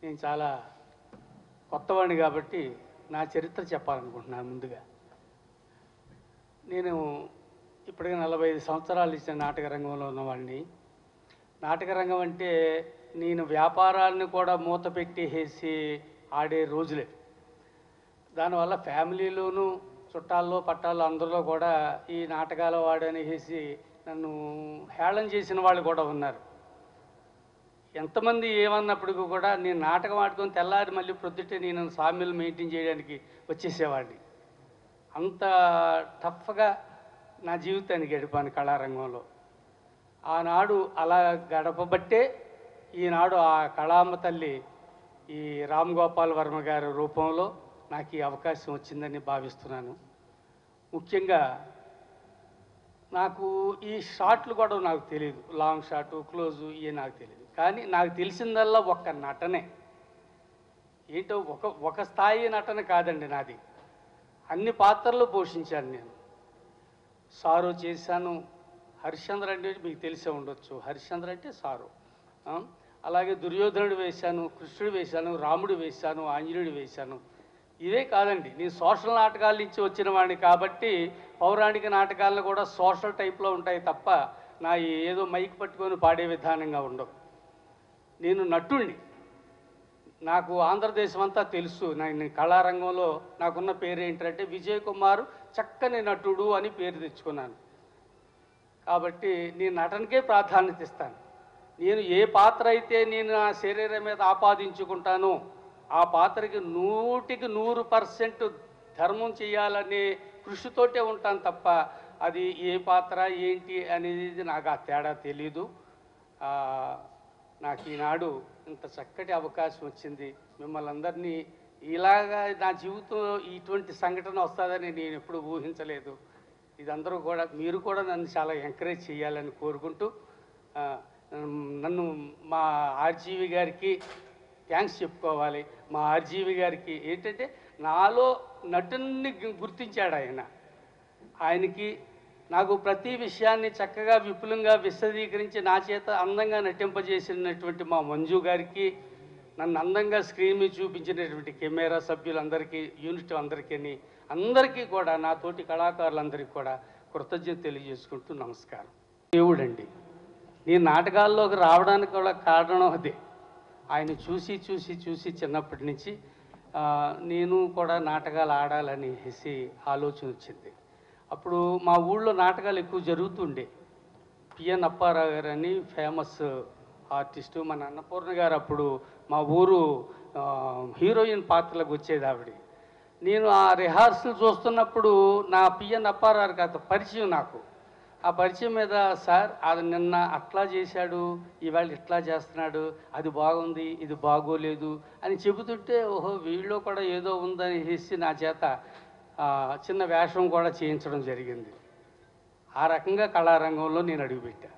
నేను చాలా కొత్తవాడిని కాబట్టి నా చరిత్ర చెప్పాలనుకుంటున్నాను. ముందుగా నేను ఇప్పటికే 45 సంవత్సరాలు ఇచ్చిన నాటక రంగంలో ఉన్నవాడిని. నాటక రంగం అంటే నేను వ్యాపారాన్ని కూడా మూత పెట్టేసి ఆడే రోజులే. దానివల్ల ఫ్యామిలీలోనూ చుట్టాల్లో పట్టాల్లో అందరిలో కూడా ఈ నాటకాల వాడనేసి నన్ను హేళన చేసిన వాళ్ళు కూడా ఉన్నారు. ఎంతమంది ఏమన్నప్పటికీ కూడా నేను నాటకం ఆడుకొని తెల్లారి మళ్ళీ ప్రొద్దుటే నేను సామ్యులు మెయింటైన్ చేయడానికి వచ్చేసేవాడిని. అంత టఫ్గా నా జీవితాన్ని గడిపాను కళారంగంలో. ఆనాడు అలా గడపబట్టే ఈనాడు ఆ కళామ్మ తల్లి ఈ రామ్ గోపాల్ వర్మ గారి రూపంలో నాకు ఈ అవకాశం వచ్చిందని భావిస్తున్నాను. ముఖ్యంగా నాకు ఈ షాట్లు కూడా నాకు తెలియదు, లాంగ్ షాటు క్లోజు ఇవి నాకు తెలియదు. కానీ నాకు తెలిసిందల్లా ఒక్క నటనే. ఏంటో ఒక స్థాయి నటన కాదండి నాది. అన్ని పాత్రలు పోషించాను నేను. సారు చేశాను. హరిశ్చంద్ర అంటే మీకు తెలిసే ఉండొచ్చు. హరిశ్చంద్ర అంటే సారు. అలాగే దుర్యోధనుడు వేశాను, కృష్ణుడు వేశాను, రాముడు వేశాను, ఆంజనేయుడు వేశాను. ఇదే కాదండి, నేను సోషల్ నాటకాల నుంచి వచ్చిన వాడిని కాబట్టి పౌరాణిక నాటకాలను కూడా సోషల్ టైప్లో ఉంటాయి తప్ప నా ఏదో మైక్ పట్టుకొని పాడే విధానంగా ఉండవు. నేను నటుణ్ణి. నాకు ఆంధ్రదేశం అంతా తెలుసు. నేను కళారంగంలో నాకున్న పేరు ఏంటంటే విజయ్ కుమార్ చక్కని నటుడు అని పేరు తెచ్చుకున్నాను. కాబట్టి నేను నటనకే ప్రాధాన్యత ఇస్తాను. నేను ఏ పాత్ర అయితే నేను నా శరీరం మీద ఆపాదించుకుంటానో ఆ పాత్రకి 100% ధర్మం చేయాలనే కృషితోటే ఉంటాను తప్ప అది ఏ పాత్ర ఏంటి అనేది నాకు ఆ తేడా తెలీదు. నాకు ఈనాడు ఇంత చక్కటి అవకాశం వచ్చింది. మిమ్మల్ని అందరినీ ఇలాగా నా జీవితంలో ఇటువంటి సంఘటన వస్తుందని నేను ఎప్పుడు ఊహించలేదు. ఇదందరూ కూడా మీరు కూడా నన్ను చాలా ఎంకరేజ్ చేయాలని కోరుకుంటూ నన్ను మా ఆర్జీవి గారికి థ్యాంక్స్ చెప్పుకోవాలి. మా ఆర్జీవి గారికి ఏంటంటే నాలో నటుని గుర్తించాడు ఆయన. ఆయనకి నాకు ప్రతి విషయాన్ని చక్కగా విపులంగా విశదీకరించి నా చేత అందంగా నటింపజేసినటువంటి మా మంజు గారికి, నన్ను అందంగా స్క్రీన్ మీద చూపించినటువంటి కెమెరా సభ్యులందరికీ, యూనిట్ అందరికీ కూడా నా తోటి కళాకారులందరికీ కూడా కృతజ్ఞత తెలియజేసుకుంటూ నమస్కారం. దేవుడండి, నేను నాటకాల్లోకి రావడానికి కూడా కారణం అదే. ఆయన చూసి చూసి చూసి చిన్నప్పటి నుంచి నేను కూడా నాటకాలు ఆడాలనేసి ఆలోచన వచ్చింది. అప్పుడు మా ఊళ్ళో నాటకాలు ఎక్కువ జరుగుతుండే. పిఎన్ అప్పారావు గారు అని ఫేమస్ ఆర్టిస్టు, మన అన్నపూర్ణ గారు అప్పుడు మా ఊరు హీరోయిన్ పాత్రలకు వచ్చేది ఆవిడ. నేను ఆ రిహార్సల్ చూస్తున్నప్పుడు నా పిఎన్ అప్పారావు గారితో పరిచయం. నాకు ఆ పరిచయం మీద సార్ అది నిన్న అట్లా చేశాడు, ఇవాళ ఇట్లా చేస్తున్నాడు, అది బాగుంది, ఇది బాగోలేదు అని చెబుతుంటే ఓహో వీళ్ళలో కూడా ఏదో ఉందని చేసి నా చేత చిన్న వేషం కూడా చేయించడం జరిగింది. ఆ రకంగా కళారంగంలో నేను అడుగుపెట్టా.